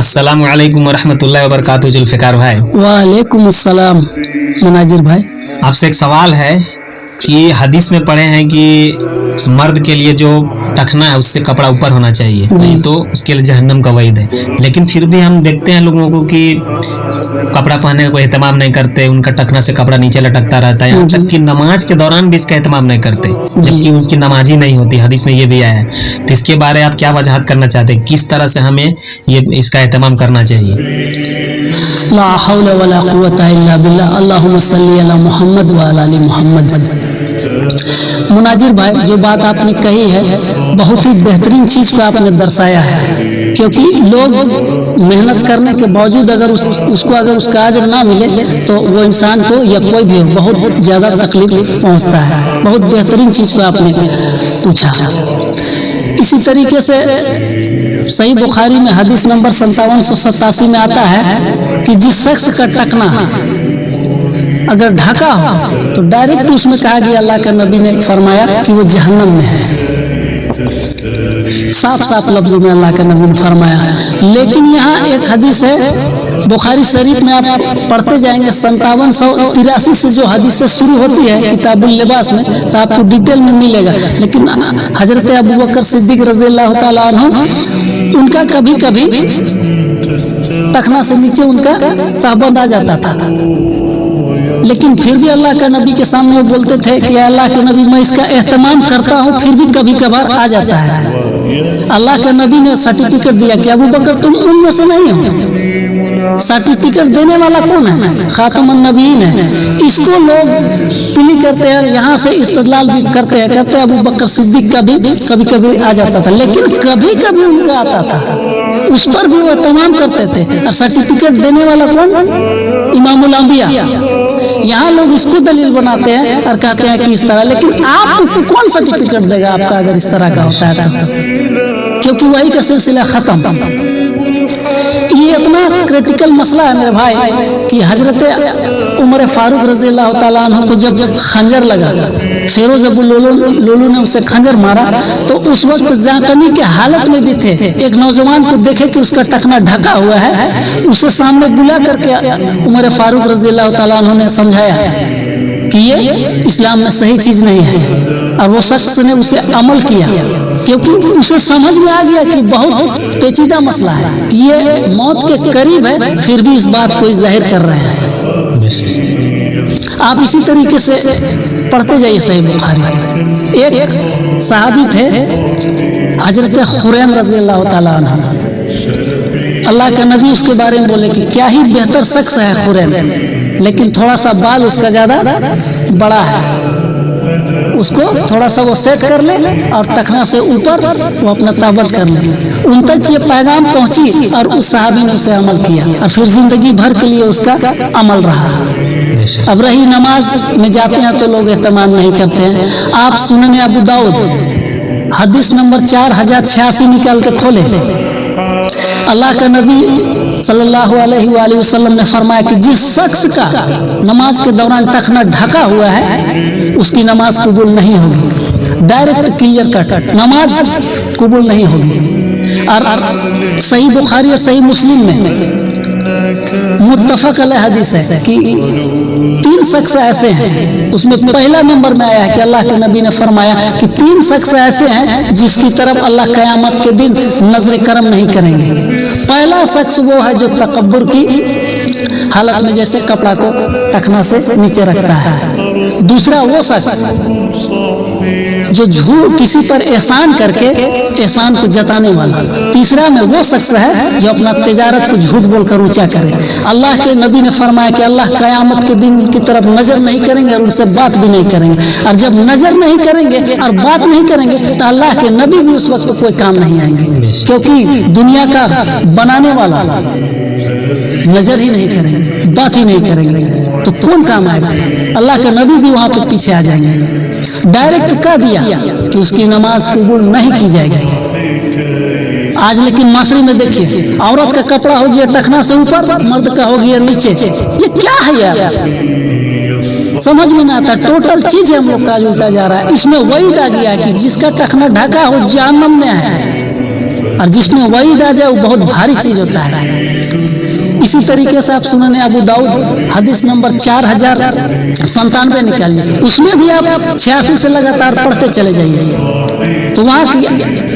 अस्सलाम वालेकुम वरहमतुल्लाहि वबरकातुहू जुल्फ़िकार भाई। वालेकुम अस्सलाम मुनाजिर भाई। आपसे एक सवाल है कि हदीस में पढ़े हैं कि मर्द के लिए जो टखना है उससे कपड़ा ऊपर होना चाहिए, नहीं तो उसके लिए जहन्नम का वईद है। लेकिन फिर भी हम देखते हैं लोगों को कि कपड़ा पहनने का कोई एहतमाम नहीं करते, उनका टखना से कपड़ा नीचे लटकता रहता है, यहाँ तक कि नमाज के दौरान भी इसका एहतमाम नहीं करते, जबकि उसकी नमाज ही नहीं होती। हदीस में ये भी आया है। तो इसके बारे आप क्या वजाहत करना चाहते हैं, किस तरह से हमें ये इसका एहतमाम करना चाहिए? ला हौला वला कुव्वता इल्ला बिल्लाह। अल्लाहुम्मा सल्ली अला मुहम्मद व अला आलि मुहम्मद। मुनाजिर भाई, जो बात आपने कही है बहुत ही बेहतरीन चीज़ को आपने दर्शाया है, क्योंकि लोग मेहनत करने के बावजूद अगर उसको अगर उसका अजर ना मिले तो वो इंसान को या कोई भी बहुत ज़्यादा तकलीफ पहुंचता है। बहुत बेहतरीन चीज़ को आपने पूछा। इसी तरीके से सही बुखारी में हदीस नंबर 5787 में आता है कि जिस शख्स का टखना अगर ढका हो तो डायरेक्ट उसमें कहा गया, अल्लाह के नबी ने फरमाया कि वो जहन्नम में है। साफ साफ लफ्जों में अल्लाह के नबी ने फरमाया। लेकिन यहाँ एक हदीस है बुखारी शरीफ में, आप पढ़ते जाएंगे 5783 से जो हदीस से शुरू होती है किताबुल लिबास में, तो आपको डिटेल में मिलेगा। लेकिन हजरत अबू बकर सिद्दीक रज़ियल्लाहु ताला अन्हु, उनका कभी कभी टखना से नीचे उनका तहबंद आ जाता था, लेकिन फिर भी अल्लाह के नबी के सामने वो बोलते थे कि अल्लाह के नबी मैं इसका एहतमाम करता हूँ, फिर भी कभी कभार आ जाता है। अल्लाह के नबी ने सर्टिफिकेट दिया कि अबू बकर तुम उनमें से नहीं हो। सर्टिफिकेट देने वाला कौन है? खातमुन नबीयीन है। इसको लोग प्ली करते हैं, यहाँ से इस्तेदलाल भी करते हैं, कहते हैं अबू बकर सिद्दीक का भी कभी कभी आ जाता था, लेकिन कभी कभी उनका आता था, उस पर भी वो तमाम करते थे। और सर्टिफिकेट देने वाला कौन? इमामुल अंबिया। यहाँ लोग इसको दलील बनाते हैं और कहते हैं कि इस तरह, लेकिन आपको कौन सर्टिफिकेट देगा आपका अगर इस तरह का होता है तो? क्योंकि वही का सिलसिला खत्म। ये इतना क्रिटिकल मसला है मेरे भाई कि हजरत उमर फारूक रज़ियल्लाहु ताला अन्हु को जब खंजर लगा, फिरोज अबू लोलू ने उसे खंजर मारा, तो उस वक्त जाकनी के हालत में भी थे। एक नौजवान को देखे कि उसका टखना ढका हुआ है, उसे सामने बुला करके उमर फारूक रज़ियल्लाहु ताला अन्हु ने समझाया कि ये इस्लाम में सही चीज़ नहीं है, और वो शख्स ने उसे अमल किया, क्योंकि उसे समझ में आ गया कि बहुत पेचीदा मसला है, कि ये मौत के करीब है, फिर भी इस बात को जाहिर कर रहे हैं। आप इसी तरीके से पढ़ते जाइए सही बुखारी। एक सहाबी थे हजरत खुरैम रज़ियल्लाहु ताला अन्हु, अल्लाह के नबी उसके बारे में बोले कि क्या ही बेहतर शख्स है खुरैम, लेकिन थोड़ा सा बाल उसका ज़्यादा बड़ा है, उसको थोड़ा सा वो सेट कर ले और टखना से ऊपर वो अपना ताबत कर ले। उन तक ये पैगाम पहुंची और उस सहाबी ने उसे अमल किया, और फिर जिंदगी भर के लिए उसका अमल रहा। अब रही नमाज में जाते हैं तो लोग एहतमाम नहीं करते हैं। आप सुनन अबू दाऊद हदीस नंबर 4086 निकाल के खोले, अल्लाह का नबी सल्लल्लाहु अलैहि वसल्लम ने फरमाया कि जिस शख्स का नमाज के दौरान टखना ढका हुआ है उसकी नमाज कबूल नहीं होगी। डायरेक्ट क्लियर कट नमाज कबूल नहीं होगी। और सही बुखारी और सही मुस्लिम में मुत्तफक अलैह हदीस है कि 3 शख्स ऐसे हैं, उसमें पहला नंबर में आया है कि अल्लाह के नबी ने फरमाया कि 3 शख्स ऐसे हैं जिसकी तरफ अल्लाह क़यामत के दिन नजर करम नहीं करेंगे। पहला शख्स वो है जो तकब्बुर की हालत में जैसे कपड़ा को टखना से नीचे रखता है। दूसरा वो शख्स जो झूठ किसी पर एहसान करके एहसान को जताने वाला। तीसरा में वो शख्स है जो अपना तिजारत को झूठ बोलकर ऊंचा करे। अल्लाह के नबी ने फरमाया कि अल्लाह क़यामत के दिन की तरफ नजर नहीं करेंगे और उनसे बात भी नहीं करेंगे, और जब नजर नहीं करेंगे और बात नहीं करेंगे तो अल्लाह के नबी भी उस वक्त कोई काम नहीं आएंगे, क्योंकि दुनिया का बनाने वाला नजर ही नहीं करेंगे, बात ही नहीं करेंगे, तो कौन काम आएगा? अल्लाह के नबी भी वहां पे पीछे आ जाएंगे। डायरेक्ट कह दिया कि उसकी नमाज कबूल नहीं की जाएगी। आज लेकिन माशरे में देखिए, औरत का कपड़ा हो गया टखना से ऊपर, मर्द का हो गया नीचे। ये क्या है यार, समझ में ना आता। टोटल चीज हम लोग का उल्टा जा रहा है। इसमें वही आ गया कि जिसका टखना ढका हो जहन्नम में है, اور جس میں وعید آ جائے وہ بہت بھاری چیز ہوتا ہے. اسی طریقے سے آپ سنن ابو داؤد حدیث نمبر 4097 نکالیے, اس میں بھی آپ 86 سے لگاتار پڑھتے چلے جائیے. تو وہاں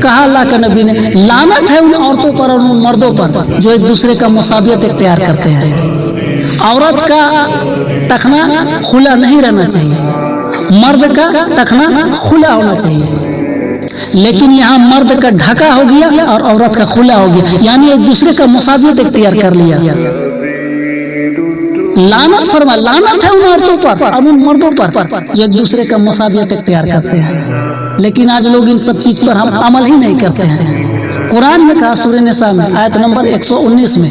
کہا اللہ کا نبی نے, لعنت ہے ان عورتوں پر اور ان مردوں پر جو ایک دوسرے کا مساویت اختیار کرتے ہیں. عورت کا ٹخنا کھلا نہیں رہنا چاہیے, مرد کا ٹخنا کھلا ہونا چاہیے. لیکن یہاں مرد کا ڈھکا ہو گیا اور عورت کا کھلا ہو گیا, یعنی ایک دوسرے کا مساویت اختیار کر لیا. لعنت فرما, لعنت ہے ان عورتوں پر اور ان مردوں پر جو ایک دوسرے کا مساویت اختیار کرتے ہیں. لیکن آج لوگ ان سب چیز پر ہم عمل ہی نہیں کرتے ہیں. قرآن میں کہا سورہ نساء میں آیت نمبر 119 میں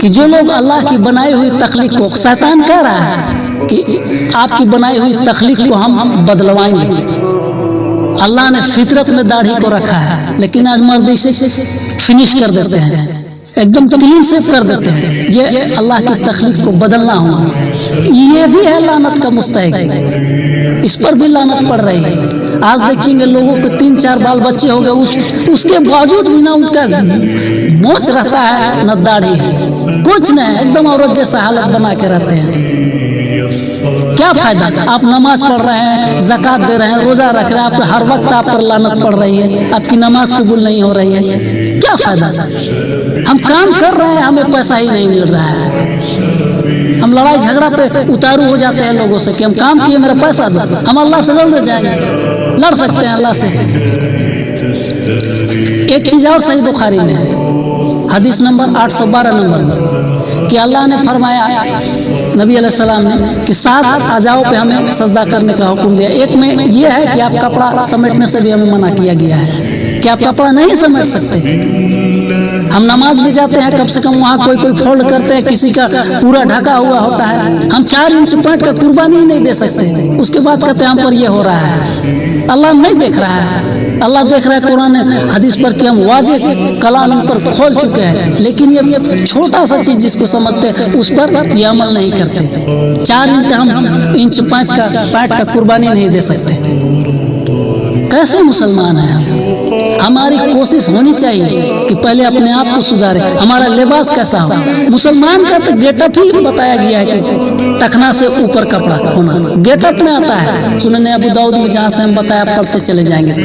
کہ جو لوگ اللہ کی بنائی ہوئی تخلیق کو, شیطان کہہ رہا ہے کہ آپ کی بنائی ہوئی تخلیق کو ہم بدلوائیں گے. اللہ نے فطرت میں داڑھی کو رکھا ہے, لیکن آج مرد اسے فنش کر دیتے ہیں, ایک دم کلین سیف کر دیتے ہیں. یہ اللہ کی تخلیق کو بدلنا ہوا, یہ بھی ہے لعنت کا مستحق, اس پر بھی لعنت پڑ رہی ہے. آج دیکھیں گے لوگوں کے 3-4 بال بچے ہو گئے, اس کے باوجود بھی نہ اس کا موچ رہتا ہے نہ داڑھی ہے, کچھ نہیں, ایک دم عورت جیسا حالت بنا کے رہتے ہیں. کیا فائدہ؟ آپ نماز پڑھ رہے ہیں, زکوٰۃ دے رہے ہیں, روزہ رکھ رہے ہیں, آپ ہر وقت آپ پر لعنت پڑ رہی ہے, آپ کی نماز قبول نہیں ہو رہی ہے, کیا فائدہ؟ ہم کام کر رہے ہیں, ہمیں پیسہ ہی نہیں مل رہا ہے. ہم لڑائی جھگڑا پہ اتارو ہو جاتے ہیں لوگوں سے کہ ہم کام کیے, میرا پیسہ دو. ہم اللہ سے لڑ جائیں گے, لڑ سکتے ہیں اللہ سے. ایک چیز اور صحیح بخاری میں حدیث نمبر 812 نمبر میں کہ اللہ نے فرمایا نبی علیہ السلام نے کہ 7 اعضاء پہ ہمیں سجدہ کرنے کا حکم دیا. ایک میں یہ ہے کہ آپ کپڑا سمیٹنے سے بھی ہمیں منع کیا گیا ہے کہ آپ کپڑا نہیں سمیٹ سکتے. ہم نماز بھی جاتے ہیں, کم سے کم وہاں کوئی فولڈ کرتے ہیں, کسی کا پورا ڈھکا ہوا ہوتا ہے. ہم 4 انچ پینٹ کا قربانی ہی نہیں دے سکتے, اس کے بعد کہتے ہیں ہم پر یہ ہو رہا ہے. اللہ نہیں دیکھ رہا ہے, اللہ دیکھ رہا ہے قرآن حدیث پر کہ ہم واضح کلام ان پر کھول چکے ہیں, لیکن یہ چھوٹا سا چیز جس کو سمجھتے ہیں اس پر یہ عمل نہیں کرتے. 4 انچ ہم انچ 5 کا پینٹ کا قربانی نہیں دے سکتے. کیسے مسلمان ہیں ہم؟ ہماری کوشش ہونی چاہیے کہ پہلے اپنے آپ کو سدھارے. ہمارا لباس کیسا ہو؟ مسلمان کا تو گیٹ اپ ہی بتایا گیا ہے کہ ٹخنا سے اوپر کپڑا ہونا گیٹ اپ میں آتا ہے. سنن ابو داؤد میں جہاں سے ہم بتایا پڑھتے چلے جائیں گے تو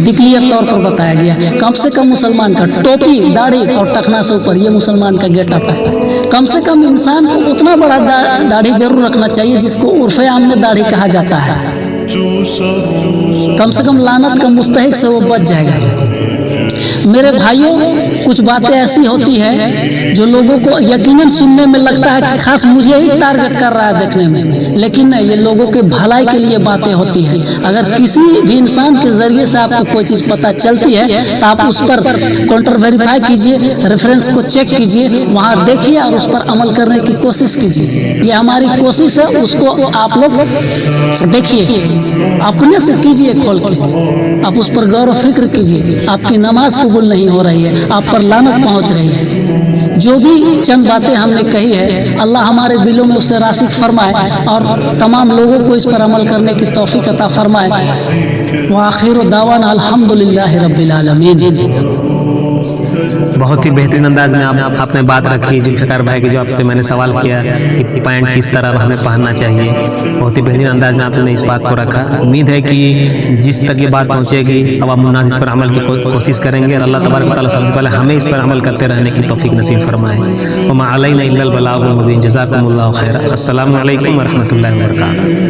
ڈکلیئر طور پر بتایا گیا ہے کم سے کم مسلمان کا ٹوپی, داڑھی اور ٹخنا سے اوپر, یہ مسلمان کا گیٹ اپ ہے. کم سے کم انسان کو اتنا بڑا داڑھی ضرور رکھنا چاہیے جس کو عرف عام میں داڑھی کہا جاتا ہے. کم سے کم لعنت کا مستحق سے وہ بچ جائے گا. میرے بھائیوں, کچھ باتیں ایسی ہوتی ہے جو لوگوں کو یقیناً سننے میں لگتا ہے کہ خاص مجھے ہی ٹارگٹ کر رہا ہے دیکھنے میں, لیکن نہیں, یہ لوگوں کے بھلائی کے لیے باتیں ہوتی ہیں. اگر کسی بھی انسان کے ذریعے سے آپ کو کوئی چیز پتہ چلتی ہے تو آپ اس پر کاؤنٹر ویریفائی کیجئے, ریفرنس کو چیک کیجئے, وہاں دیکھیے اور اس پر عمل کرنے کی کوشش کیجئے. یہ ہماری کوشش ہے, اس کو آپ لوگ دیکھیے, اپنے سے کیجئے کھول کے, آپ اس پر غور و فکر کیجئے. آپ کی نماز قبول نہیں ہو رہی ہے, آپ پر لعنت پہنچ رہی ہے. جو بھی چند باتیں ہم نے کہی ہے, اللہ ہمارے دلوں میں اسے راسخ فرمائے اور تمام لوگوں کو اس پر عمل کرنے کی توفیق عطا فرمائے. وآخر دعوانا الحمدللہ رب العالمین. بہت ہی بہترین انداز میں آپ نے بات رکھی ذوالفقار بھائی کی, جو آپ سے میں نے سوال کیا کہ پینٹ کس طرح ہمیں پہننا چاہیے. بہت ہی بہترین انداز میں آپ نے اس بات کو رکھا. امید ہے کہ جس تک یہ بات پہنچے گی عوام الناس اس پر عمل کی کوشش کریں گے, اور اللہ تبارک و تعالیٰ سب سے پہلے ہمیں اس پر عمل کرتے رہنے کی توفیق نصیب فرمائے. وما علینا الا البلاغ المبین. جزاکم اللہ خیرا. السلام علیکم ورحمۃ اللہ وبرکاتہ.